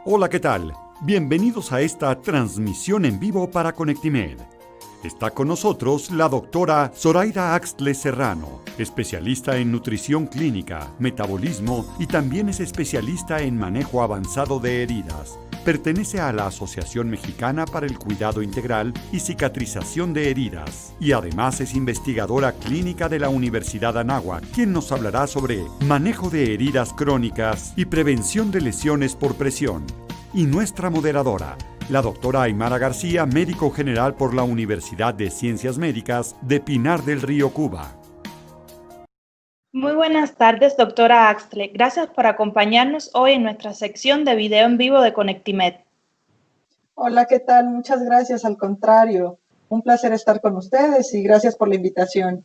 Hola, ¿qué tal? Bienvenidos a esta transmisión en vivo para Conectimed. Está con nosotros la doctora Zoraida Axtles Serrano, especialista en nutrición clínica, metabolismo y también es especialista en manejo avanzado de heridas. Pertenece a la Asociación Mexicana para el Cuidado Integral y Cicatrización de Heridas y además es investigadora clínica de la Universidad Anáhuac, quien nos hablará sobre manejo de heridas crónicas y prevención de lesiones por presión. Y nuestra moderadora, la doctora Aymara García, médico general por la Universidad de Ciencias Médicas de Pinar del Río, Cuba. Muy buenas tardes, doctora Axtles. Gracias por acompañarnos hoy en nuestra sección de video en vivo de Conectimed. Hola, ¿qué tal? Muchas gracias, al contrario. Un placer estar con ustedes y gracias por la invitación.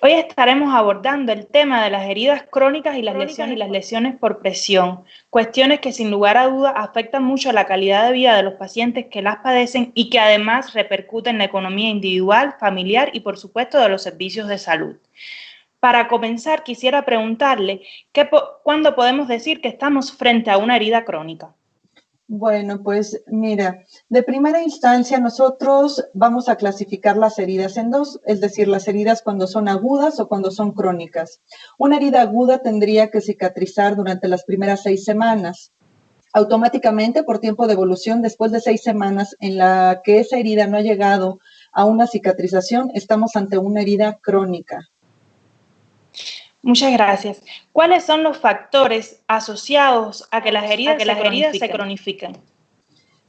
Hoy estaremos abordando el tema de las heridas crónicas y las lesiones por presión, cuestiones que sin lugar a dudas afectan mucho la calidad de vida de los pacientes que las padecen y que además repercuten en la economía individual, familiar y por supuesto de los servicios de salud. Para comenzar, quisiera preguntarle, ¿cuándo podemos decir que estamos frente a una herida crónica? Bueno, pues mira, de primera instancia nosotros vamos a clasificar las heridas en dos, es decir, las heridas cuando son agudas o cuando son crónicas. Una herida aguda tendría que cicatrizar durante las primeras 6 semanas. Automáticamente, por tiempo de evolución, después de 6 semanas en la que esa herida no ha llegado a una cicatrización, estamos ante una herida crónica. Muchas gracias. ¿Cuáles son los factores asociados a que las heridas se cronifiquen?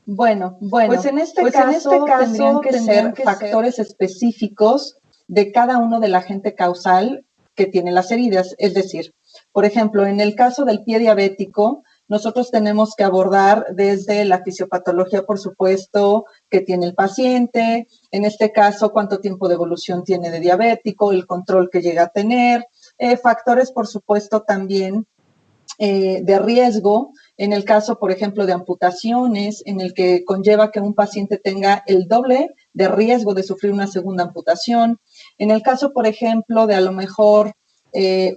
Bueno, pues en este caso tendrían que ser factores específicos de cada uno del agente causal que tiene las heridas. Es decir, por ejemplo, en el caso del pie diabético, nosotros tenemos que abordar desde la fisiopatología, por supuesto, que tiene el paciente, en este caso, cuánto tiempo de evolución tiene de diabético, el control que llega a tener, factores, por supuesto, también de riesgo, en el caso, por ejemplo, de amputaciones, en el que conlleva que un paciente tenga el doble de riesgo de sufrir una segunda amputación. En el caso, por ejemplo, de a lo mejor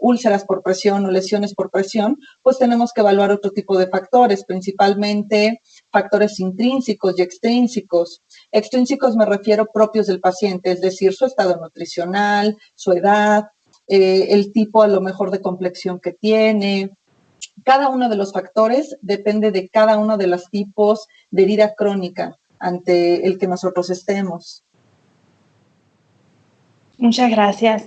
úlceras por presión o lesiones por presión, pues tenemos que evaluar otro tipo de factores, principalmente factores intrínsecos y extrínsecos. Extrínsecos me refiero propios del paciente, es decir, su estado nutricional, su edad, el tipo a lo mejor de complexión que tiene. Cada uno de los factores depende de cada uno de los tipos de herida crónica ante el que nosotros estemos. Muchas gracias.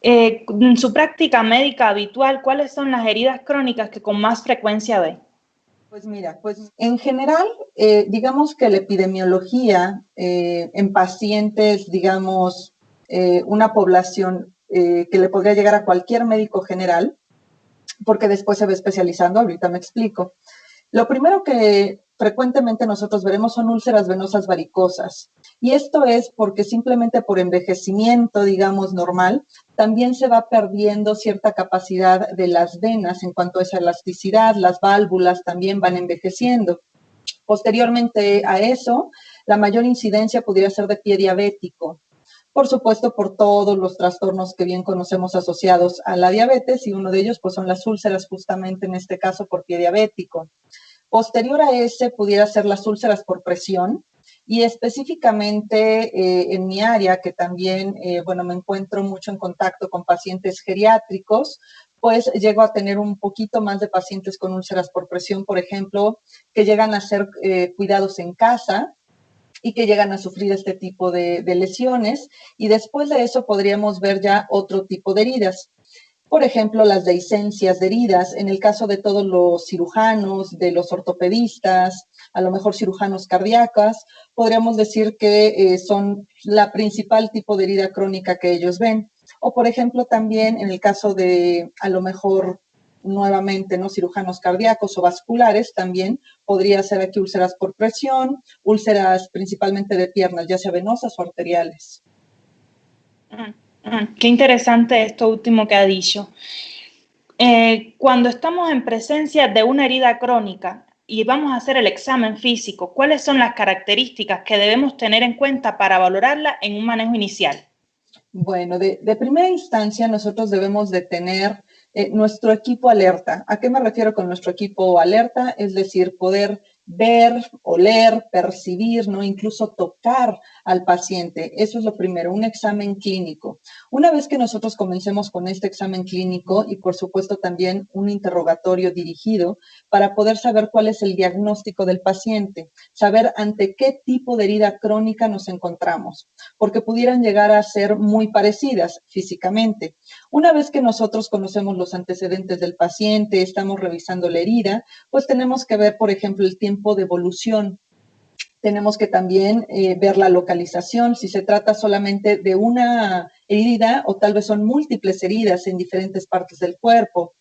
En su práctica médica habitual, ¿cuáles son las heridas crónicas que con más frecuencia ve? Pues mira, pues en general, digamos que la epidemiología en pacientes, digamos, una población que le podría llegar a cualquier médico general, porque después se va especializando, ahorita me explico. Lo primero que frecuentemente nosotros veremos son úlceras venosas varicosas. Y esto es porque simplemente por envejecimiento, digamos, normal, también se va perdiendo cierta capacidad de las venas en cuanto a esa elasticidad, las válvulas también van envejeciendo. Posteriormente a eso, la mayor incidencia podría ser de pie diabético. Por supuesto, por todos los trastornos que bien conocemos asociados a la diabetes, y uno de ellos pues son las úlceras, justamente en este caso por pie diabético. Posterior a ese pudiera ser las úlceras por presión, y específicamente en mi área, que también, bueno, me encuentro mucho en contacto con pacientes geriátricos, pues llego a tener un poquito más de pacientes con úlceras por presión, por ejemplo, que llegan a ser cuidados en casa, y que llegan a sufrir este tipo de lesiones, y después de eso podríamos ver ya otro tipo de heridas. Por ejemplo, las dehiscencias de heridas, en el caso de todos los cirujanos, de los ortopedistas, a lo mejor cirujanos cardíacos, podríamos decir que son la principal tipo de herida crónica que ellos ven. O, por ejemplo, también en el caso de, a lo mejor, nuevamente, ¿no?, cirujanos cardíacos o vasculares, también podría ser aquí úlceras por presión, úlceras principalmente de piernas, ya sea venosas o arteriales. Qué interesante esto último que ha dicho. Cuando estamos en presencia de una herida crónica y vamos a hacer el examen físico, ¿cuáles son las características que debemos tener en cuenta para valorarla en un manejo inicial? Bueno, de primera instancia nosotros debemos de tener nuestro equipo alerta. ¿A qué me refiero con nuestro equipo alerta? Es decir, poder ver, oler, percibir, ¿no? Incluso tocar al paciente. Eso es lo primero, un examen clínico. Una vez que nosotros comencemos con este examen clínico y por supuesto también un interrogatorio dirigido para poder saber cuál es el diagnóstico del paciente, saber ante qué tipo de herida crónica nos encontramos, porque pudieran llegar a ser muy parecidas físicamente. Una vez que nosotros conocemos los antecedentes del paciente, estamos revisando la herida, pues tenemos que ver, por ejemplo, el tiempo de evolución. Tenemos que también ver la localización, si se trata solamente de una herida o tal vez son múltiples heridas en diferentes partes del cuerpo,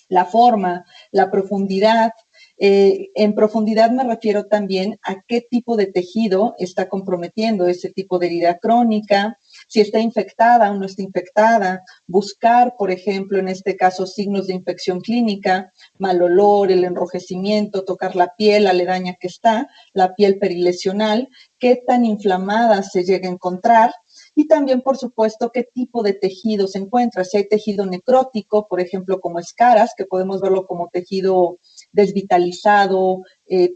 la forma, la profundidad. En profundidad me refiero también a qué tipo de tejido está comprometiendo ese tipo de herida crónica, si está infectada o no está infectada, buscar, por ejemplo, en este caso, signos de infección clínica, mal olor, el enrojecimiento, tocar la piel aledaña que está, la piel perilesional, qué tan inflamada se llega a encontrar, y también, por supuesto, qué tipo de tejido se encuentra. Si hay tejido necrótico, por ejemplo, como escaras, que podemos verlo como tejido desvitalizado,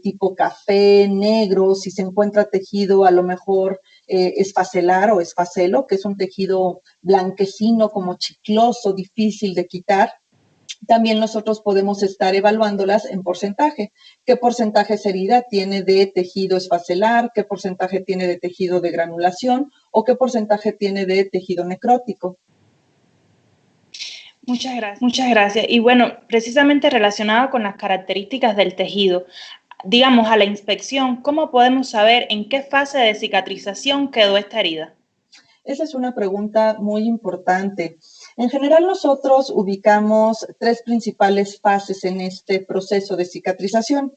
tipo café, negro, si se encuentra tejido a lo mejor esfacelar o esfacelo, que es un tejido blanquecino, como chicloso, difícil de quitar. También nosotros podemos estar evaluándolas en porcentaje. ¿Qué porcentaje esa herida tiene de tejido esfacelar? ¿Qué porcentaje tiene de tejido de granulación? ¿O qué porcentaje tiene de tejido necrótico? Muchas gracias. Muchas gracias. Y bueno, precisamente relacionado con las características del tejido, digamos, a la inspección, ¿cómo podemos saber en qué fase de cicatrización quedó esta herida? Esa es una pregunta muy importante. En general, nosotros ubicamos tres principales fases en este proceso de cicatrización.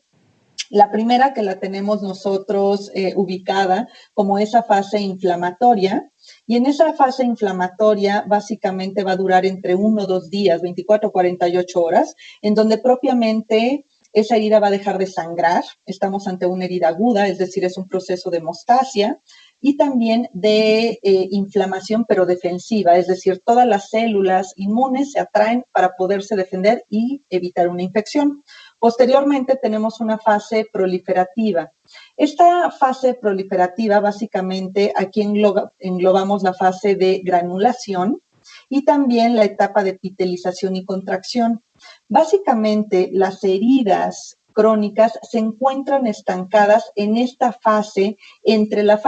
La primera, que la tenemos nosotros ubicada como esa fase inflamatoria, y en esa fase inflamatoria básicamente va a durar entre 1 o 2 días, 24 o 48 horas, en donde propiamente esa herida va a dejar de sangrar. Estamos ante una herida aguda, es decir, es un proceso de hemostasia, y también de inflamación, pero defensiva, es decir, todas las células inmunes se atraen para poderse defender y evitar una infección. Posteriormente tenemos una fase proliferativa. Esta fase proliferativa, básicamente, aquí englobamos la fase de granulación y también la etapa de epitelización y contracción. Básicamente, las heridas crónicas se encuentran estancadas en esta fase entre la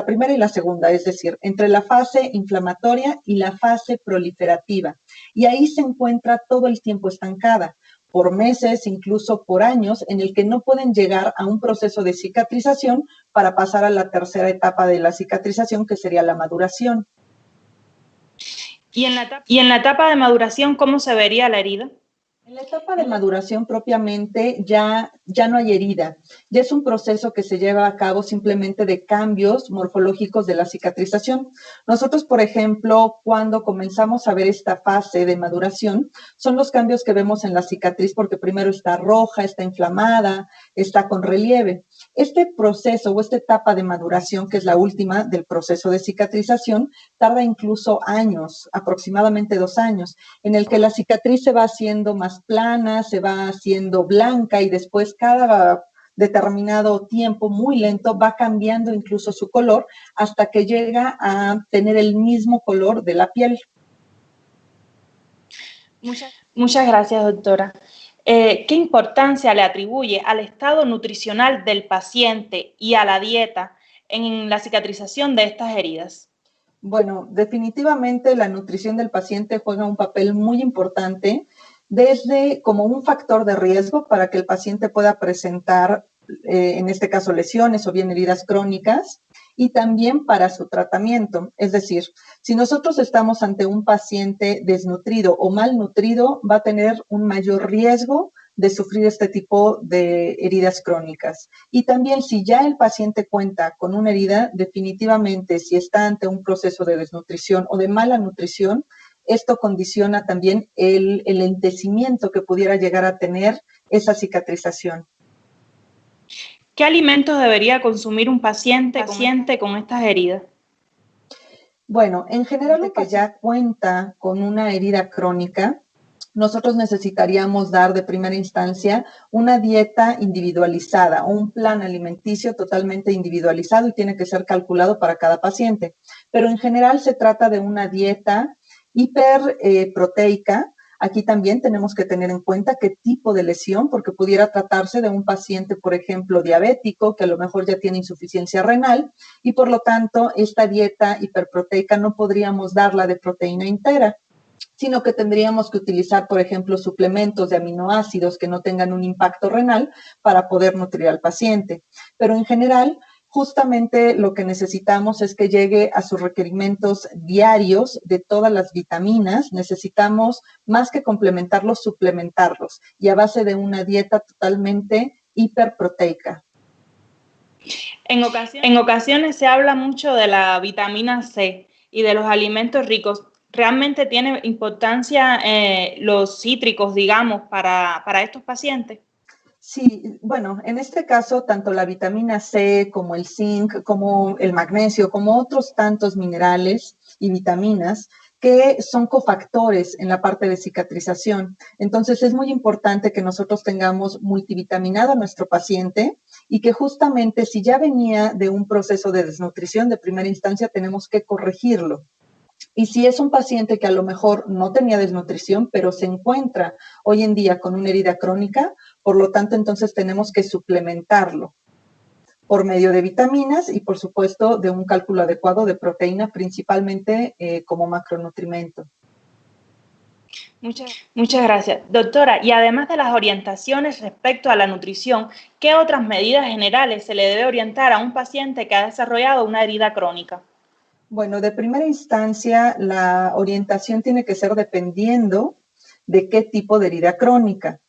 primera y la segunda, es decir, entre la fase inflamatoria y la fase proliferativa. Y ahí se encuentra todo el tiempo estancada, por meses, incluso por años, en el que no pueden llegar a un proceso de cicatrización para pasar a la tercera etapa de la cicatrización, que sería la maduración. ¿Y en la etapa de maduración, cómo se vería la herida? En la etapa de maduración propiamente ya no hay herida, ya es un proceso que se lleva a cabo simplemente de cambios morfológicos de la cicatrización. Nosotros, por ejemplo, cuando comenzamos a ver esta fase de maduración, son los cambios que vemos en la cicatriz porque primero está roja, está inflamada, está con relieve. Este proceso o esta etapa de maduración, que es la última del proceso de cicatrización, tarda incluso años, aproximadamente 2 años, en el que la cicatriz se va haciendo más plana, se va haciendo blanca y después cada determinado tiempo muy lento va cambiando incluso su color hasta que llega a tener el mismo color de la piel. Muchas gracias, doctora. ¿Qué importancia le atribuye al estado nutricional del paciente y a la dieta en la cicatrización de estas heridas? Bueno, definitivamente la nutrición del paciente juega un papel muy importante desde como un factor de riesgo para que el paciente pueda presentar, en este caso, lesiones o bien heridas crónicas, y también para su tratamiento. Es decir, si nosotros estamos ante un paciente desnutrido o malnutrido, va a tener un mayor riesgo de sufrir este tipo de heridas crónicas. Y también si ya el paciente cuenta con una herida, definitivamente si está ante un proceso de desnutrición o de mala nutrición, esto condiciona también el lentecimiento que pudiera llegar a tener esa cicatrización. ¿Qué alimentos debería consumir un paciente con estas heridas? Bueno, en general, el que ya cuenta con una herida crónica, nosotros necesitaríamos dar de primera instancia una dieta individualizada o un plan alimenticio totalmente individualizado y tiene que ser calculado para cada paciente. Pero en general se trata de una dieta hiperproteica. Aquí también tenemos que tener en cuenta qué tipo de lesión, porque pudiera tratarse de un paciente, por ejemplo, diabético, que a lo mejor ya tiene insuficiencia renal, y por lo tanto, esta dieta hiperproteica no podríamos darla de proteína entera, sino que tendríamos que utilizar, por ejemplo, suplementos de aminoácidos que no tengan un impacto renal para poder nutrir al paciente. Pero en general, justamente lo que necesitamos es que llegue a sus requerimientos diarios de todas las vitaminas. Necesitamos, más que complementarlos, suplementarlos, y a base de una dieta totalmente hiperproteica. En ocasiones se habla mucho de la vitamina C y de los alimentos ricos. ¿Realmente tiene importancia los cítricos, digamos, para estos pacientes? Sí, bueno, en este caso, tanto la vitamina C como el zinc, como el magnesio, como otros tantos minerales y vitaminas que son cofactores en la parte de cicatrización. Entonces, es muy importante que nosotros tengamos multivitaminado a nuestro paciente y que justamente si ya venía de un proceso de desnutrición de primera instancia, tenemos que corregirlo. Y si es un paciente que a lo mejor no tenía desnutrición, pero se encuentra hoy en día con una herida crónica, por lo tanto, entonces tenemos que suplementarlo por medio de vitaminas y, por supuesto, de un cálculo adecuado de proteína, principalmente como macronutrimento. Muchas gracias. Doctora, y además de las orientaciones respecto a la nutrición, ¿qué otras medidas generales se le debe orientar a un paciente que ha desarrollado una herida crónica? Bueno, de primera instancia, la orientación tiene que ser dependiendo de qué tipo de herida crónica.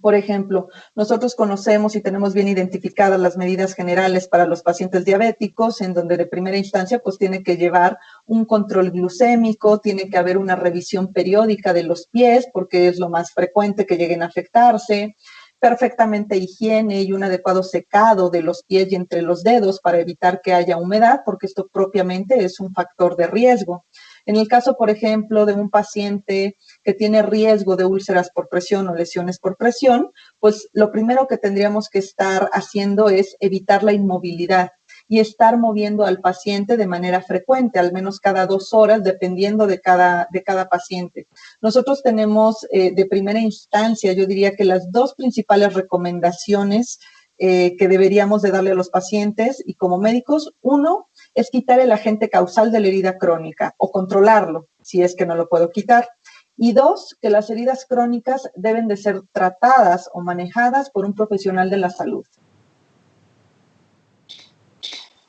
Por ejemplo, nosotros conocemos y tenemos bien identificadas las medidas generales para los pacientes diabéticos, en donde de primera instancia pues tiene que llevar un control glucémico, tiene que haber una revisión periódica de los pies, porque es lo más frecuente que lleguen a afectarse, perfectamente higiene y un adecuado secado de los pies y entre los dedos para evitar que haya humedad, porque esto propiamente es un factor de riesgo. En el caso, por ejemplo, de un paciente que tiene riesgo de úlceras por presión o lesiones por presión, pues lo primero que tendríamos que estar haciendo es evitar la inmovilidad y estar moviendo al paciente de manera frecuente, al menos cada 2 horas, dependiendo de cada paciente. Nosotros tenemos de primera instancia, yo diría que las 2 principales recomendaciones que deberíamos de darle a los pacientes y como médicos, uno es quitar el agente causal de la herida crónica o controlarlo, si es que no lo puedo quitar. Y 2, que las heridas crónicas deben de ser tratadas o manejadas por un profesional de la salud.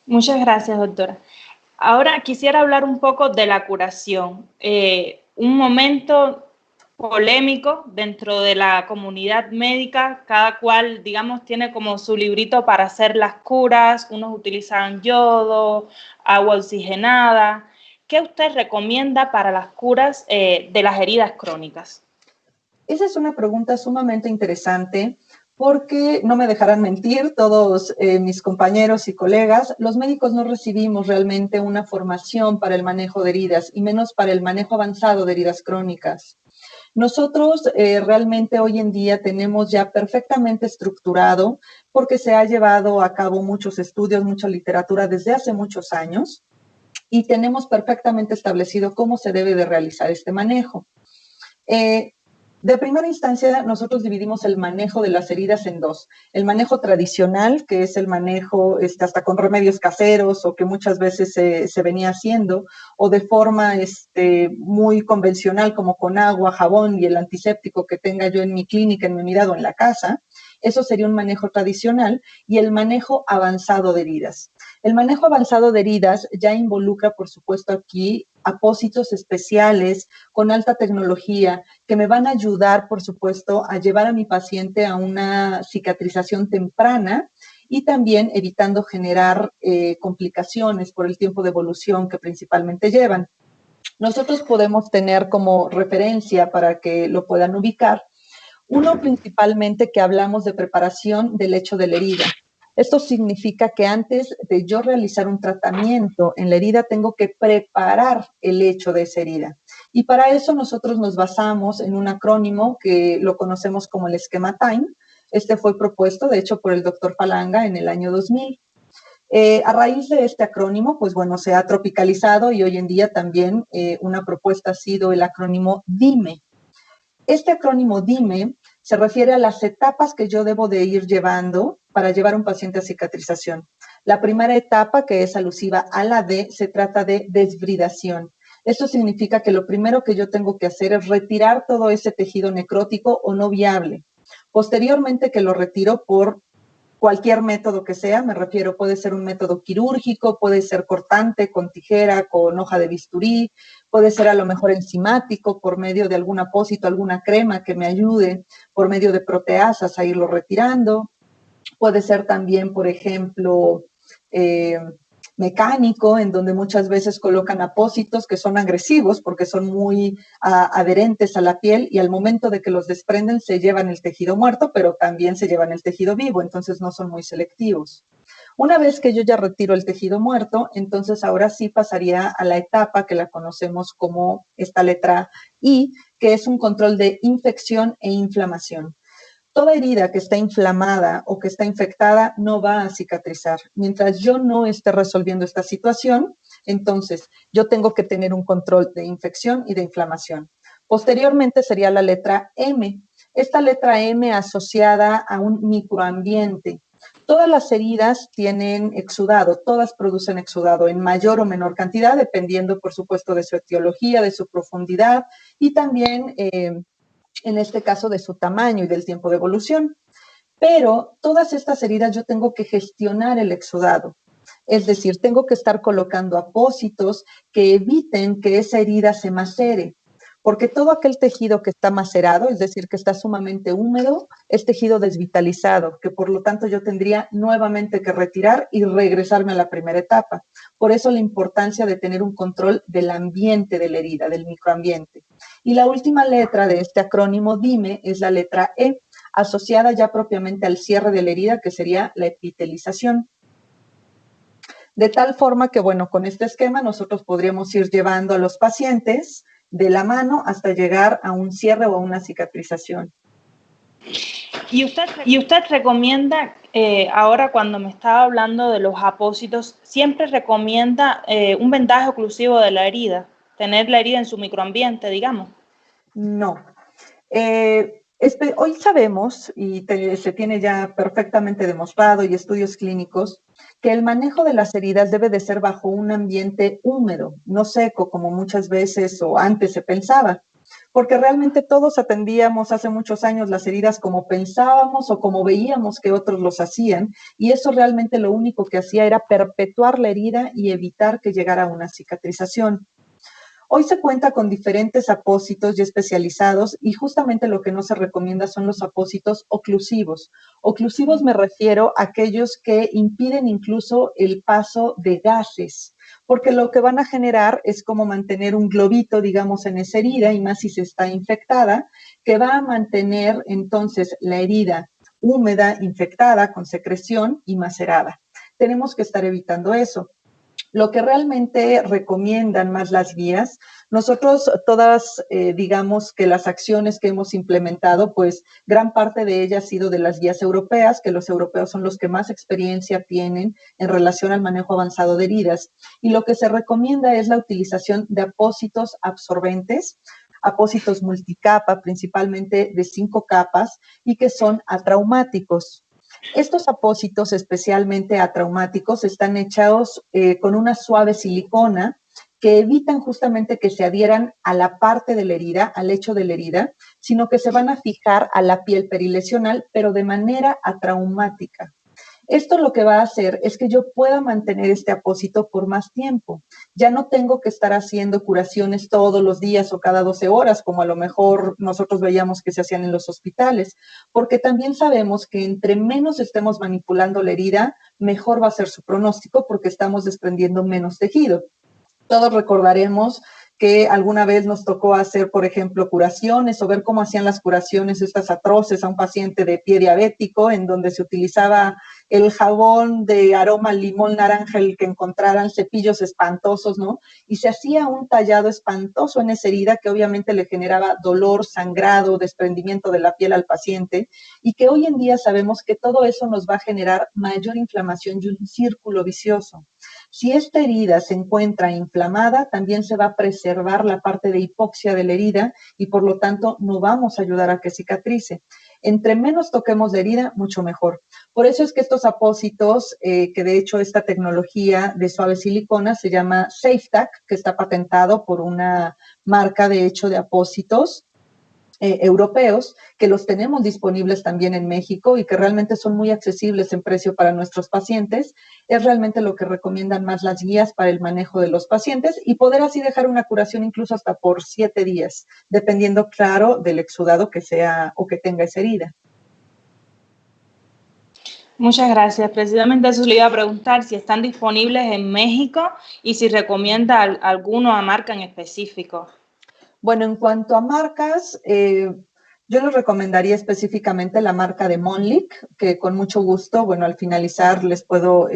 Muchas gracias, doctora. Ahora quisiera hablar un poco de la curación. Un momento polémico dentro de la comunidad médica, cada cual, digamos, tiene como su librito para hacer las curas, unos utilizan yodo, agua oxigenada. ¿Qué usted recomienda para las curas de las heridas crónicas? Esa es una pregunta sumamente interesante porque no me dejarán mentir todos mis compañeros y colegas, los médicos no recibimos realmente una formación para el manejo de heridas y menos para el manejo avanzado de heridas crónicas. Nosotros realmente hoy en día tenemos ya perfectamente estructurado, porque se ha llevado a cabo muchos estudios, mucha literatura desde hace muchos años, y tenemos perfectamente establecido cómo se debe de realizar este manejo. De primera instancia, nosotros dividimos el manejo de las heridas en 2. El manejo tradicional, que es el manejo hasta con remedios caseros o que muchas veces se venía haciendo, o de forma muy convencional como con agua, jabón y el antiséptico que tenga yo en mi clínica, en mi unidad o en la casa. Eso sería un manejo tradicional y el manejo avanzado de heridas. El manejo avanzado de heridas ya involucra, por supuesto, aquí apósitos especiales con alta tecnología que me van a ayudar, por supuesto, a llevar a mi paciente a una cicatrización temprana y también evitando generar complicaciones por el tiempo de evolución que principalmente llevan. Nosotros podemos tener como referencia para que lo puedan ubicar, uno principalmente que hablamos de preparación del lecho de la herida. Esto significa que antes de yo realizar un tratamiento en la herida, tengo que preparar el lecho de esa herida. Y para eso nosotros nos basamos en un acrónimo que lo conocemos como el esquema TIME. Este fue propuesto, de hecho, por el doctor Falanga en el año 2000. A raíz de este acrónimo, pues bueno, se ha tropicalizado y hoy en día también una propuesta ha sido el acrónimo DIME. Este acrónimo DIME se refiere a las etapas que yo debo de ir llevando para llevar a un paciente a cicatrización. La primera etapa, que es alusiva a la D, se trata de desbridación. Esto significa que lo primero que yo tengo que hacer es retirar todo ese tejido necrótico o no viable. Posteriormente que lo retiro por cualquier método que sea, me refiero, puede ser un método quirúrgico, puede ser cortante, con tijera, con hoja de bisturí, puede ser a lo mejor enzimático, por medio de algún apósito, alguna crema que me ayude, por medio de proteasas a irlo retirando. Puede ser también, por ejemplo, mecánico, en donde muchas veces colocan apósitos que son agresivos porque son muy adherentes a la piel y al momento de que los desprenden se llevan el tejido muerto, pero también se llevan el tejido vivo, entonces no son muy selectivos. Una vez que yo ya retiro el tejido muerto, entonces ahora sí pasaría a la etapa que la conocemos como esta letra I, que es un control de infección e inflamación. Toda herida que está inflamada o que está infectada no va a cicatrizar. Mientras yo no esté resolviendo esta situación, entonces yo tengo que tener un control de infección y de inflamación. Posteriormente sería la letra M. Esta letra M asociada a un microambiente. Todas las heridas tienen exudado, todas producen exudado en mayor o menor cantidad, dependiendo, por supuesto, de su etiología, de su profundidad y también en este caso de su tamaño y del tiempo de evolución. Pero todas estas heridas yo tengo que gestionar el exudado. Es decir, tengo que estar colocando apósitos que eviten que esa herida se macere. Porque todo aquel tejido que está macerado, es decir, que está sumamente húmedo, es tejido desvitalizado, que por lo tanto yo tendría nuevamente que retirar y regresarme a la primera etapa. Por eso la importancia de tener un control del ambiente de la herida, del microambiente. Y la última letra de este acrónimo DIME es la letra E, asociada ya propiamente al cierre de la herida, que sería la epitelización. De tal forma que, bueno, con este esquema nosotros podríamos ir llevando a los pacientes de la mano hasta llegar a un cierre o a una cicatrización. ¿Y usted recomienda, ahora cuando me estaba hablando de los apósitos, siempre recomienda un vendaje oclusivo de la herida, tener la herida en su microambiente, digamos? No. Hoy sabemos, y se tiene ya perfectamente demostrado y estudios clínicos, que el manejo de las heridas debe de ser bajo un ambiente húmedo, no seco como muchas veces o antes se pensaba, porque realmente todos atendíamos hace muchos años las heridas como pensábamos o como veíamos que otros los hacían, y eso realmente lo único que hacía era perpetuar la herida y evitar que llegara a una cicatrización. Hoy se cuenta con diferentes apósitos ya especializados y justamente lo que no se recomienda son los apósitos oclusivos. Oclusivos me refiero a aquellos que impiden incluso el paso de gases, porque lo que van a generar es como mantener un globito, digamos, en esa herida, y más si se está infectada, que va a mantener entonces la herida húmeda, infectada, con secreción y macerada. Tenemos que estar evitando eso. Lo que realmente recomiendan más las guías, nosotros todas, digamos que las acciones que hemos implementado, pues gran parte de ellas ha sido de las guías europeas, que los europeos son los que más experiencia tienen en relación al manejo avanzado de heridas. Y lo que se recomienda es la utilización de apósitos absorbentes, apósitos multicapa, principalmente de 5 capas, y que son atraumáticos. Estos apósitos, especialmente atraumáticos, están hechos con una suave silicona que evitan justamente que se adhieran a la parte de la herida, al lecho de la herida, sino que se van a fijar a la piel perilesional, pero de manera atraumática. Esto lo que va a hacer es que yo pueda mantener este apósito por más tiempo. Ya no tengo que estar haciendo curaciones todos los días o cada 12 horas, como a lo mejor nosotros veíamos que se hacían en los hospitales, porque también sabemos que entre menos estemos manipulando la herida, mejor va a ser su pronóstico porque estamos desprendiendo menos tejido. Todos recordaremos que alguna vez nos tocó hacer, por ejemplo, curaciones o ver cómo hacían las curaciones estas atroces a un paciente de pie diabético, en donde se utilizaba el jabón de aroma limón naranja, el que encontraran, cepillos espantosos, ¿no? Y se hacía un tallado espantoso en esa herida que obviamente le generaba dolor, sangrado, desprendimiento de la piel al paciente, y que hoy en día sabemos que todo eso nos va a generar mayor inflamación y un círculo vicioso. Si esta herida se encuentra inflamada, también se va a preservar la parte de hipoxia de la herida y por lo tanto no vamos a ayudar a que cicatrice. Entre menos toquemos la herida, mucho mejor. Por eso es que estos apósitos, que de hecho esta tecnología de suave silicona se llama SafeTac, que está patentado por una marca de hecho de apósitos europeos, que los tenemos disponibles también en México y que realmente son muy accesibles en precio para nuestros pacientes, es realmente lo que recomiendan más las guías para el manejo de los pacientes y poder así dejar una curación incluso hasta por 7 días, dependiendo, claro, del exudado que sea o que tenga esa herida. Muchas gracias. Precisamente eso le iba a preguntar, si están disponibles en México y si recomienda alguna marca en específico. Bueno, en cuanto a marcas, yo les recomendaría específicamente la marca de Monlic, que con mucho gusto, bueno, al finalizar les puedo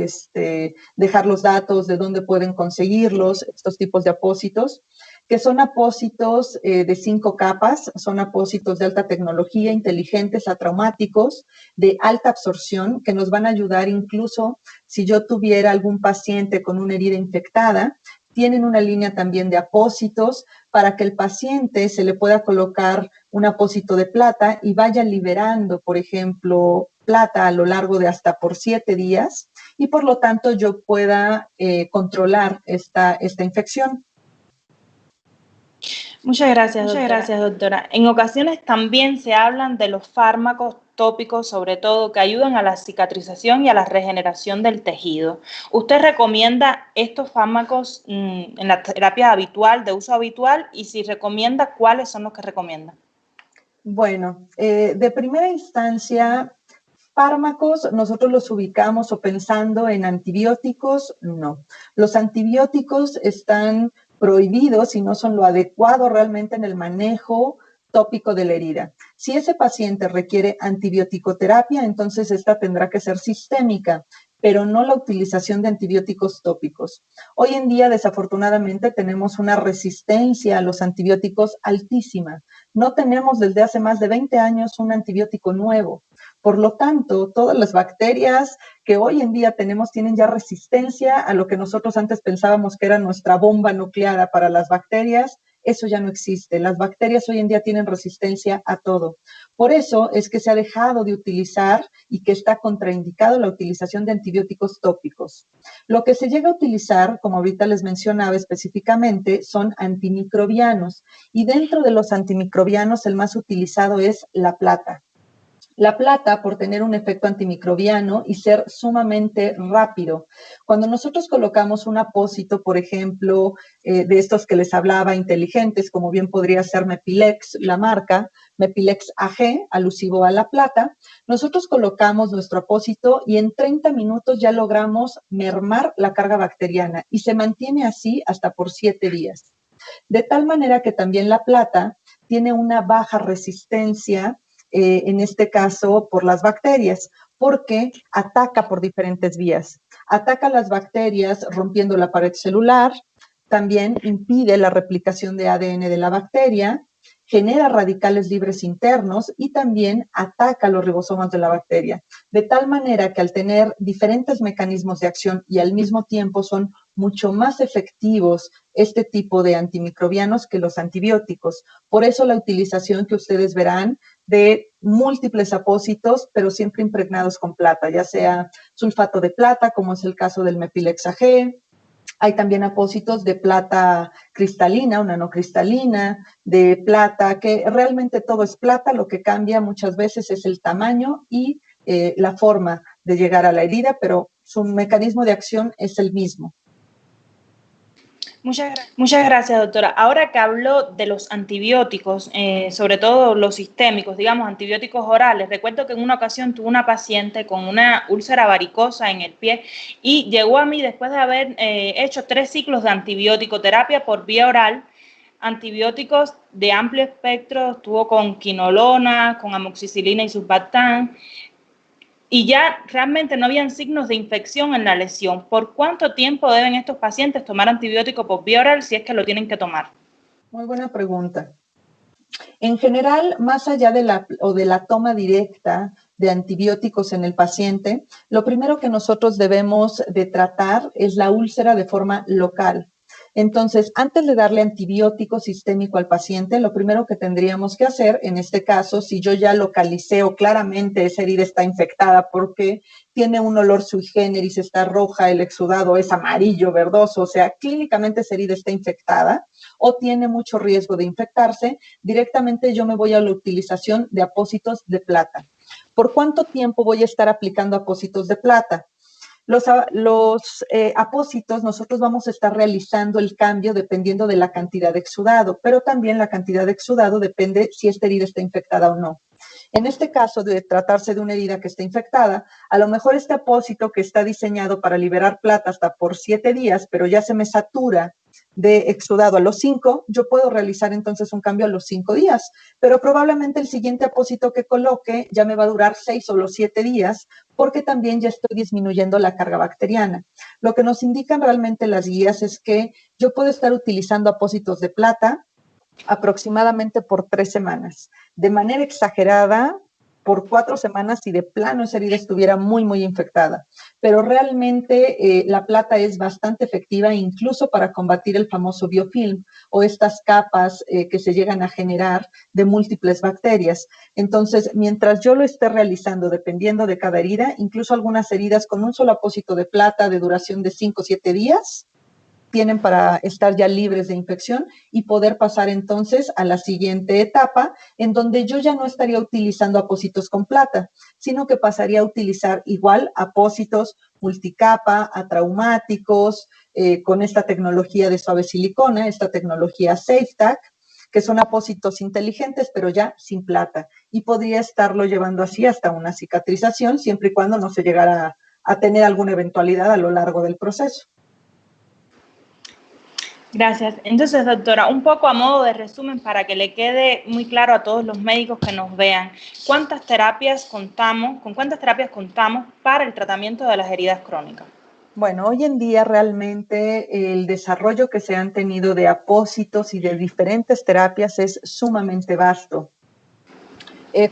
dejar los datos de dónde pueden conseguirlos, estos tipos de apósitos, que son apósitos de 5 capas, son apósitos de alta tecnología, inteligentes, atraumáticos, de alta absorción, que nos van a ayudar incluso si yo tuviera algún paciente con una herida infectada. Tienen una línea también de apósitos para que el paciente se le pueda colocar un apósito de plata y vaya liberando, por ejemplo, plata a lo largo de hasta por 7 días y por lo tanto yo pueda controlar esta infección. Muchas gracias, doctora. En ocasiones también se hablan de los fármacos tópicos, sobre todo, que ayudan a la cicatrización y a la regeneración del tejido. ¿Usted recomienda estos fármacos en la terapia habitual, de uso habitual? Y si recomienda, ¿cuáles son los que recomienda? Bueno, de primera instancia, fármacos, nosotros los ubicamos o pensando en antibióticos, no. Los antibióticos están prohibidos y no son lo adecuado realmente en el manejo tópico de la herida. Si ese paciente requiere antibiótico-terapia, entonces esta tendrá que ser sistémica, pero no la utilización de antibióticos tópicos. Hoy en día, desafortunadamente, tenemos una resistencia a los antibióticos altísima. No tenemos desde hace más de 20 años un antibiótico nuevo. Por lo tanto, todas las bacterias que hoy en día tenemos tienen ya resistencia a lo que nosotros antes pensábamos que era nuestra bomba nuclear para las bacterias. Eso ya no existe. Las bacterias hoy en día tienen resistencia a todo. Por eso es que se ha dejado de utilizar y que está contraindicado la utilización de antibióticos tópicos. Lo que se llega a utilizar, como ahorita les mencionaba específicamente, son antimicrobianos. Y dentro de los antimicrobianos, el más utilizado es la plata. La plata, por tener un efecto antimicrobiano y ser sumamente rápido. Cuando nosotros colocamos un apósito, por ejemplo, de estos que les hablaba, inteligentes, como bien podría ser Mepilex, la marca, Mepilex AG, alusivo a la plata, nosotros colocamos nuestro apósito y en 30 minutos ya logramos mermar la carga bacteriana y se mantiene así hasta por 7 días. De tal manera que también la plata tiene una baja resistencia en este caso por las bacterias, porque ataca por diferentes vías. Ataca las bacterias rompiendo la pared celular, también impide la replicación de ADN de la bacteria, genera radicales libres internos y también ataca los ribosomas de la bacteria. De tal manera que al tener diferentes mecanismos de acción y al mismo tiempo son mucho más efectivos este tipo de antimicrobianos que los antibióticos. Por eso la utilización que ustedes verán de múltiples apósitos, pero siempre impregnados con plata, ya sea sulfato de plata, como es el caso del Mepilex AG. Hay también apósitos de plata cristalina o nanocristalina, de plata, que realmente todo es plata, lo que cambia muchas veces es el tamaño y la forma de llegar a la herida, pero su mecanismo de acción es el mismo. Muchas gracias, doctora. Ahora que habló de los antibióticos, sobre todo los sistémicos, digamos antibióticos orales, recuerdo que en una ocasión tuve una paciente con una úlcera varicosa en el pie y llegó a mí después de haber hecho 3 ciclos de antibiótico-terapia por vía oral, antibióticos de amplio espectro, estuvo con quinolona, con amoxicilina y sulbactam. y ya realmente no habían signos de infección en la lesión. ¿Por cuánto tiempo deben estos pacientes tomar antibiótico por vía oral si es que lo tienen que tomar? Muy buena pregunta. En general, más allá de la toma directa de antibióticos en el paciente, lo primero que nosotros debemos de tratar es la úlcera de forma local. Entonces, antes de darle antibiótico sistémico al paciente, lo primero que tendríamos que hacer, en este caso, si yo ya localicé o claramente esa herida está infectada porque tiene un olor sui generis, está roja, el exudado es amarillo, verdoso, o sea, clínicamente esa herida está infectada o tiene mucho riesgo de infectarse, directamente yo me voy a la utilización de apósitos de plata. ¿Por cuánto tiempo voy a estar aplicando apósitos de plata? Los apósitos, nosotros vamos a estar realizando el cambio dependiendo de la cantidad de exudado, pero también la cantidad de exudado depende si esta herida está infectada o no. En este caso, de tratarse de una herida que está infectada, a lo mejor este apósito que está diseñado para liberar plata hasta por 7 días, pero ya se me satura de exudado a los 5, yo puedo realizar entonces un cambio a los 5 días, pero probablemente el siguiente apósito que coloque ya me va a durar 6 o los 7 días, porque también ya estoy disminuyendo la carga bacteriana. Lo que nos indican realmente las guías es que yo puedo estar utilizando apósitos de plata aproximadamente por 3 semanas. De manera exagerada, por 4 semanas si de plano esa herida estuviera muy, muy infectada. Pero realmente la plata es bastante efectiva incluso para combatir el famoso biofilm o estas capas que se llegan a generar de múltiples bacterias. Entonces, mientras yo lo esté realizando, dependiendo de cada herida, incluso algunas heridas con un solo apósito de plata de duración de 5 o 7 días, tienen para estar ya libres de infección y poder pasar entonces a la siguiente etapa, en donde yo ya no estaría utilizando apósitos con plata, sino que pasaría a utilizar igual apósitos multicapa, atraumáticos, con esta tecnología de suave silicona, esta tecnología SafeTac, que son apósitos inteligentes, pero ya sin plata. Y podría estarlo llevando así hasta una cicatrización, siempre y cuando no se llegara a tener alguna eventualidad a lo largo del proceso. Gracias. Entonces, doctora, un poco a modo de resumen para que le quede muy claro a todos los médicos que nos vean, ¿con cuántas terapias contamos para el tratamiento de las heridas crónicas? Bueno, hoy en día realmente el desarrollo que se han tenido de apósitos y de diferentes terapias es sumamente vasto.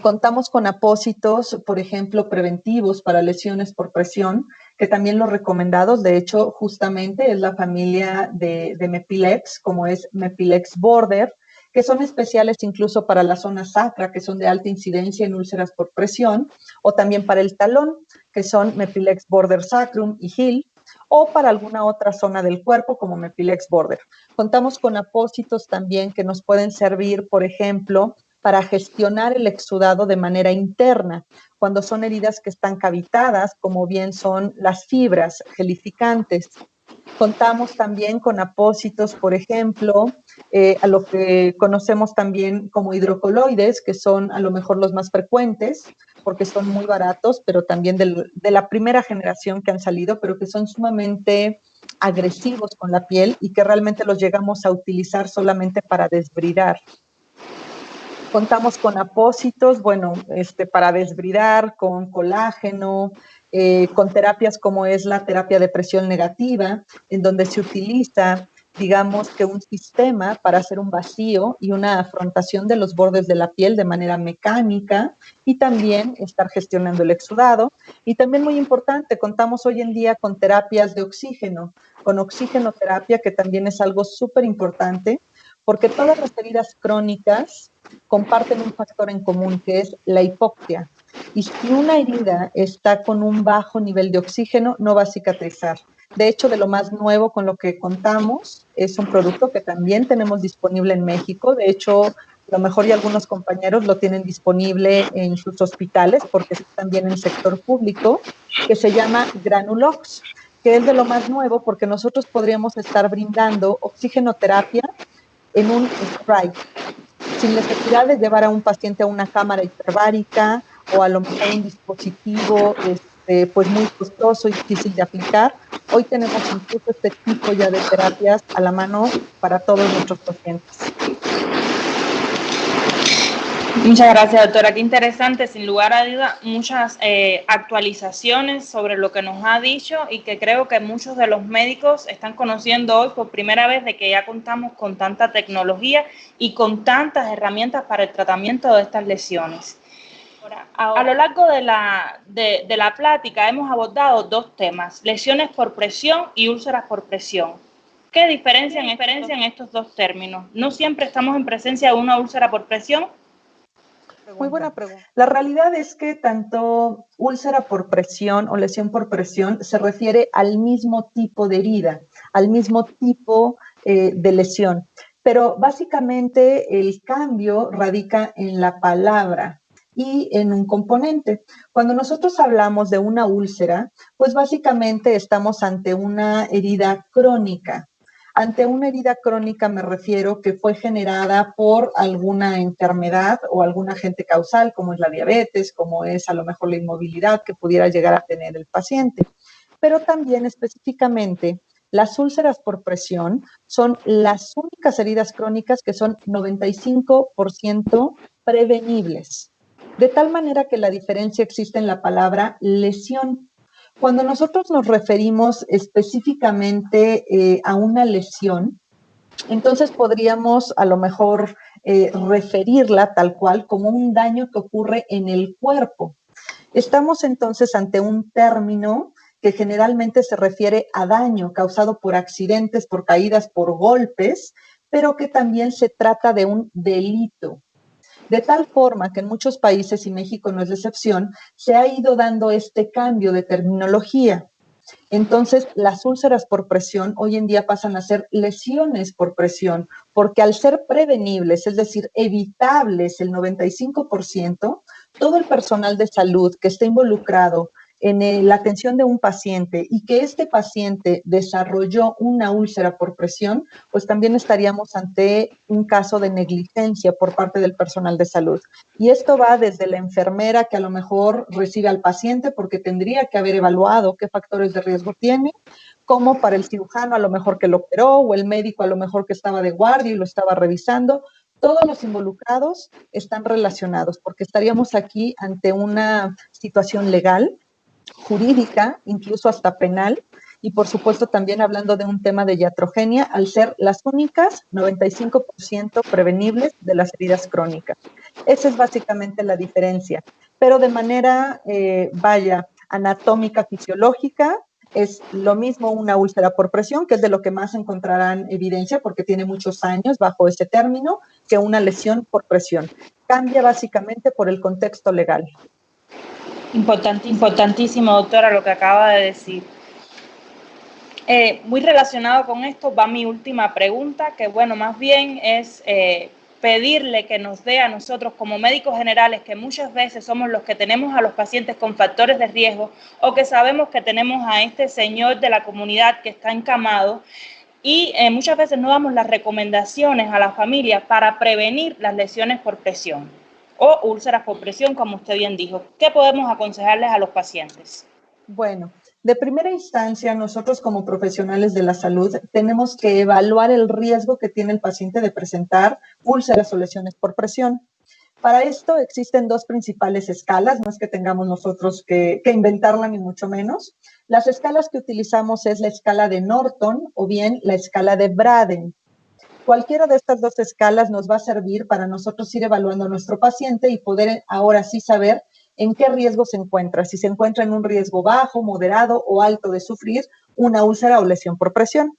Contamos con apósitos, por ejemplo, preventivos para lesiones por presión, que también los recomendados, de hecho, justamente es la familia de Mepilex, como es Mepilex Border, que son especiales incluso para la zona sacra, que son de alta incidencia en úlceras por presión, o también para el talón, que son Mepilex Border Sacrum y Heel, o para alguna otra zona del cuerpo como Mepilex Border. Contamos con apósitos también que nos pueden servir, por ejemplo, para gestionar el exudado de manera interna, cuando son heridas que están cavitadas, como bien son las fibras gelificantes. Contamos también con apósitos, por ejemplo, a lo que conocemos también como hidrocoloides, que son a lo mejor los más frecuentes, porque son muy baratos, pero también de la primera generación que han salido, pero que son sumamente agresivos con la piel y que realmente los llegamos a utilizar solamente para desbridar. Contamos con apósitos, bueno, para desbridar, con colágeno, con terapias como es la terapia de presión negativa, en donde se utiliza, digamos que un sistema para hacer un vacío y una afrontación de los bordes de la piel de manera mecánica y también estar gestionando el exudado. Y también muy importante, contamos hoy en día con terapias de oxígeno, con oxigenoterapia, que también es algo súper importante, porque todas las heridas crónicas comparten un factor en común, que es la hipoxia. Y si una herida está con un bajo nivel de oxígeno, no va a cicatrizar. De hecho, de lo más nuevo con lo que contamos, es un producto que también tenemos disponible en México. De hecho, a lo mejor ya algunos compañeros lo tienen disponible en sus hospitales, porque es también en el sector público, que se llama Granulox, que es de lo más nuevo, porque nosotros podríamos estar brindando oxigenoterapia en un spray, sin necesidad de llevar a un paciente a una cámara hiperbárica o a lo mejor un dispositivo pues muy costoso y difícil de aplicar. Hoy tenemos incluso este tipo ya de terapias a la mano para todos nuestros pacientes. Muchas gracias, doctora. Qué interesante, sin lugar a duda, muchas actualizaciones sobre lo que nos ha dicho y que creo que muchos de los médicos están conociendo hoy por primera vez, de que ya contamos con tanta tecnología y con tantas herramientas para el tratamiento de estas lesiones. A lo largo de la plática hemos abordado dos temas: lesiones por presión y úlceras por presión. ¿Qué diferencian estos dos términos? ¿No siempre estamos en presencia de una úlcera por presión? Muy buena pregunta. La realidad es que tanto úlcera por presión o lesión por presión se refiere al mismo tipo de herida, al mismo tipo de lesión. Pero básicamente el cambio radica en la palabra y en un componente. Cuando nosotros hablamos de una úlcera, pues básicamente estamos ante una herida crónica. Ante una herida crónica me refiero que fue generada por alguna enfermedad o algún agente causal, como es la diabetes, como es a lo mejor la inmovilidad que pudiera llegar a tener el paciente. Pero también específicamente las úlceras por presión son las únicas heridas crónicas que son 95% prevenibles. De tal manera que la diferencia existe en la palabra lesión. Cuando nosotros nos referimos específicamente a una lesión, entonces podríamos a lo mejor referirla tal cual como un daño que ocurre en el cuerpo. Estamos entonces ante un término que generalmente se refiere a daño causado por accidentes, por caídas, por golpes, pero que también se trata de un delito. De tal forma que en muchos países, y México no es la excepción, se ha ido dando este cambio de terminología. Entonces, las úlceras por presión hoy en día pasan a ser lesiones por presión, porque al ser prevenibles, es decir, evitables el 95%, todo el personal de salud que esté involucrado en la atención de un paciente y que este paciente desarrolló una úlcera por presión, pues también estaríamos ante un caso de negligencia por parte del personal de salud. Y esto va desde la enfermera que a lo mejor recibe al paciente porque tendría que haber evaluado qué factores de riesgo tiene, como para el cirujano a lo mejor que lo operó, o el médico a lo mejor que estaba de guardia y lo estaba revisando. Todos los involucrados están relacionados porque estaríamos aquí ante una situación legal, jurídica, incluso hasta penal, y por supuesto también hablando de un tema de iatrogenia, al ser las únicas 95% prevenibles de las heridas crónicas. Esa es básicamente la diferencia, pero de manera, anatómica, fisiológica, es lo mismo una úlcera por presión, que es de lo que más encontrarán evidencia porque tiene muchos años bajo ese término, que una lesión por presión. Cambia básicamente por el contexto legal. Importantísimo, doctora, lo que acaba de decir. Muy relacionado con esto va mi última pregunta, que bueno, más bien es pedirle que nos dé a nosotros como médicos generales, que muchas veces somos los que tenemos a los pacientes con factores de riesgo, o que sabemos que tenemos a este señor de la comunidad que está encamado, y muchas veces no damos las recomendaciones a la familia para prevenir las lesiones por presión o úlceras por presión, como usted bien dijo. ¿Qué podemos aconsejarles a los pacientes? Bueno, de primera instancia, nosotros como profesionales de la salud tenemos que evaluar el riesgo que tiene el paciente de presentar úlceras o lesiones por presión. Para esto existen dos principales escalas, no es que tengamos nosotros que inventarla ni mucho menos. Las escalas que utilizamos es la escala de Norton o bien la escala de Braden. Cualquiera de estas dos escalas nos va a servir para nosotros ir evaluando a nuestro paciente y poder ahora sí saber en qué riesgo se encuentra, si se encuentra en un riesgo bajo, moderado o alto de sufrir una úlcera o lesión por presión.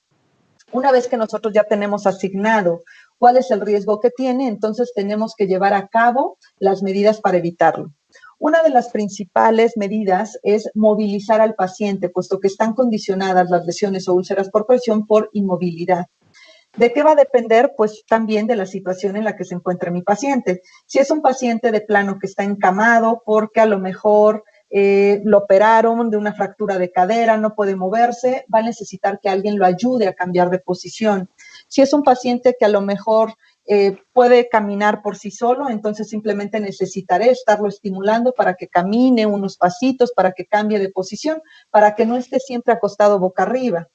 Una vez que nosotros ya tenemos asignado cuál es el riesgo que tiene, entonces tenemos que llevar a cabo las medidas para evitarlo. Una de las principales medidas es movilizar al paciente, puesto que están condicionadas las lesiones o úlceras por presión por inmovilidad. ¿De qué va a depender? Pues también de la situación en la que se encuentre mi paciente. Si es un paciente de plano que está encamado porque a lo mejor lo operaron de una fractura de cadera, no puede moverse, va a necesitar que alguien lo ayude a cambiar de posición. Si es un paciente que a lo mejor puede caminar por sí solo, entonces simplemente necesitaré estarlo estimulando para que camine unos pasitos, para que cambie de posición, para que no esté siempre acostado boca arriba.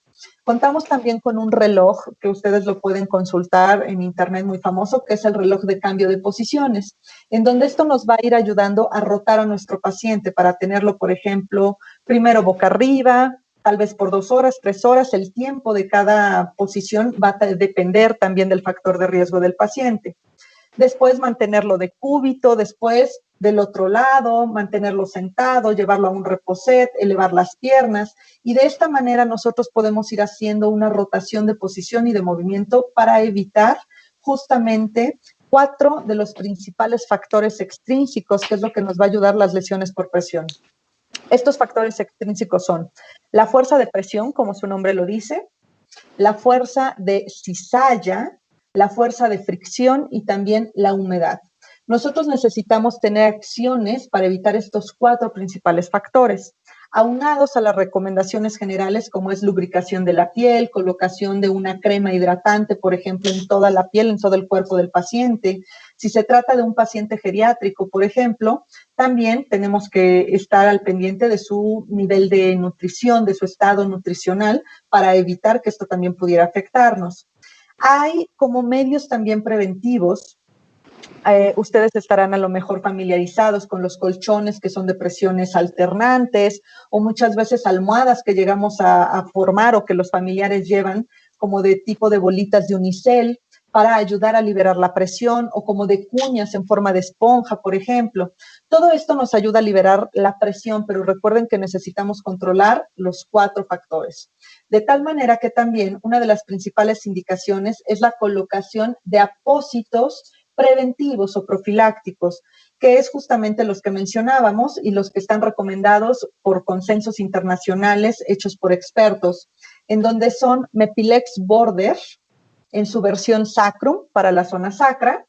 Contamos también con un reloj que ustedes lo pueden consultar en internet, muy famoso, que es el reloj de cambio de posiciones, en donde esto nos va a ir ayudando a rotar a nuestro paciente para tenerlo, por ejemplo, primero boca arriba, tal vez por 2 horas, 3 horas. El tiempo de cada posición va a depender también del factor de riesgo del paciente. Después mantenerlo de cúbito, después del otro lado, mantenerlo sentado, llevarlo a un reposet, elevar las piernas, y de esta manera nosotros podemos ir haciendo una rotación de posición y de movimiento para evitar justamente 4 de los principales factores extrínsecos, que es lo que nos va a ayudar las lesiones por presión. Estos factores extrínsecos son la fuerza de presión, como su nombre lo dice, la fuerza de cizalla, la fuerza de fricción y también la humedad. Nosotros necesitamos tener acciones para evitar estos 4 principales factores, aunados a las recomendaciones generales como es lubricación de la piel, colocación de una crema hidratante, por ejemplo, en toda la piel, en todo el cuerpo del paciente. Si se trata de un paciente geriátrico, por ejemplo, también tenemos que estar al pendiente de su nivel de nutrición, de su estado nutricional, para evitar que esto también pudiera afectarnos. Hay como medios también preventivos. Ustedes estarán a lo mejor familiarizados con los colchones que son de presiones alternantes o muchas veces almohadas que llegamos a formar o que los familiares llevan como de tipo de bolitas de unicel para ayudar a liberar la presión o como de cuñas en forma de esponja, por ejemplo. Todo esto nos ayuda a liberar la presión, pero recuerden que necesitamos controlar los 4 factores. De tal manera que también una de las principales indicaciones es la colocación de apósitos preventivos o profilácticos, que es justamente los que mencionábamos y los que están recomendados por consensos internacionales hechos por expertos, en donde son Mepilex Border en su versión Sacrum para la zona sacra,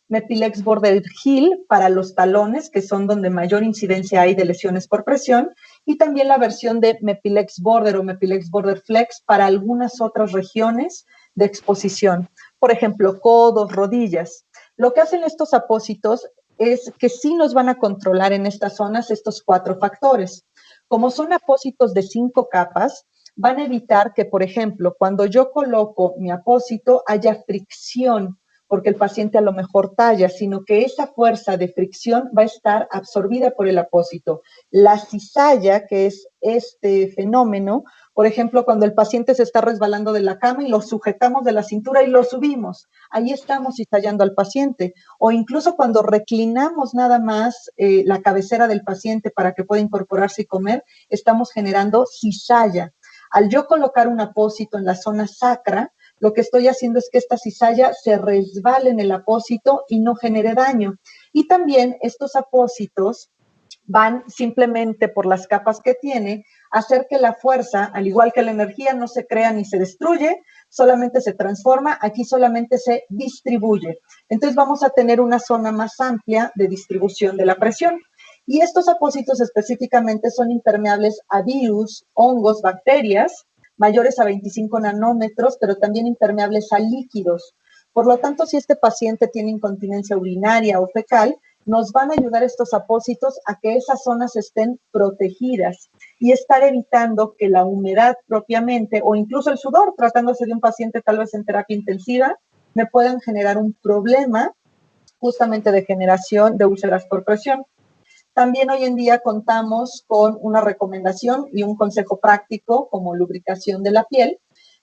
Mepilex Border Heel para los talones, que son donde mayor incidencia hay de lesiones por presión, y también la versión de Mepilex Border o Mepilex Border Flex para algunas otras regiones de exposición, por ejemplo, codos, rodillas. Lo que hacen estos apósitos es que sí nos van a controlar en estas zonas estos 4 factores. Como son apósitos de 5 capas, van a evitar que, por ejemplo, cuando yo coloco mi apósito haya fricción, porque el paciente a lo mejor talla, sino que esa fuerza de fricción va a estar absorbida por el apósito. La cizalla, que es este fenómeno, por ejemplo, cuando el paciente se está resbalando de la cama y lo sujetamos de la cintura y lo subimos, ahí estamos cizallando al paciente. O incluso cuando reclinamos nada más la cabecera del paciente para que pueda incorporarse y comer, estamos generando cizalla. Al yo colocar un apósito en la zona sacra, lo que estoy haciendo es que esta cizalla se resbale en el apósito y no genere daño. Y también estos apósitos van simplemente por las capas que tiene a hacer que la fuerza, al igual que la energía, no se crea ni se destruye, solamente se transforma, aquí solamente se distribuye. Entonces vamos a tener una zona más amplia de distribución de la presión. Y estos apósitos específicamente son impermeables a virus, hongos, bacterias, mayores a 25 nanómetros, pero también impermeables a líquidos. Por lo tanto, si este paciente tiene incontinencia urinaria o fecal, nos van a ayudar estos apósitos a que esas zonas estén protegidas y estar evitando que la humedad propiamente o incluso el sudor, tratándose de un paciente tal vez en terapia intensiva, me puedan generar un problema justamente de generación de úlceras por presión. También hoy en día contamos con una recomendación y un consejo práctico como lubricación de la piel,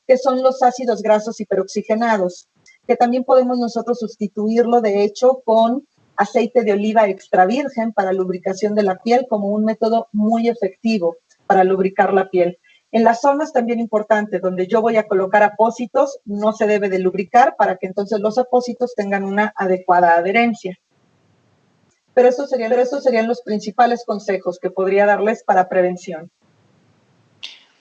que son los ácidos grasos hiperoxigenados, que también podemos nosotros sustituirlo, de hecho, con aceite de oliva extra virgen para lubricación de la piel como un método muy efectivo para lubricar la piel. En las zonas también importantes donde yo voy a colocar apósitos, no se debe de lubricar para que entonces los apósitos tengan una adecuada adherencia. Pero estos serían los principales consejos que podría darles para prevención.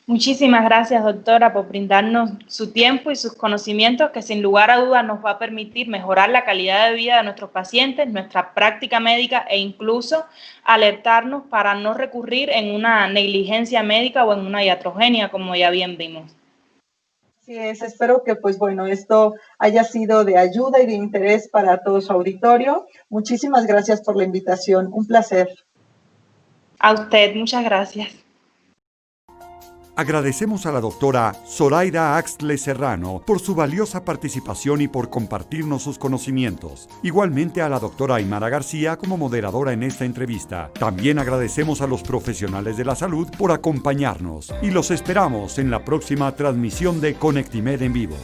Muchísimas gracias, doctora, por brindarnos su tiempo y sus conocimientos que sin lugar a dudas nos va a permitir mejorar la calidad de vida de nuestros pacientes, nuestra práctica médica e incluso alertarnos para no recurrir en una negligencia médica o en una iatrogenia, como ya bien vimos. Así es, espero que pues bueno, esto haya sido de ayuda y de interés para todo su auditorio. Muchísimas gracias por la invitación, un placer. A usted, muchas gracias. Agradecemos a la doctora Zoraida Axtles Serrano por su valiosa participación y por compartirnos sus conocimientos. Igualmente a la doctora Aymara García como moderadora en esta entrevista. También agradecemos a los profesionales de la salud por acompañarnos y los esperamos en la próxima transmisión de Conectimed en vivo.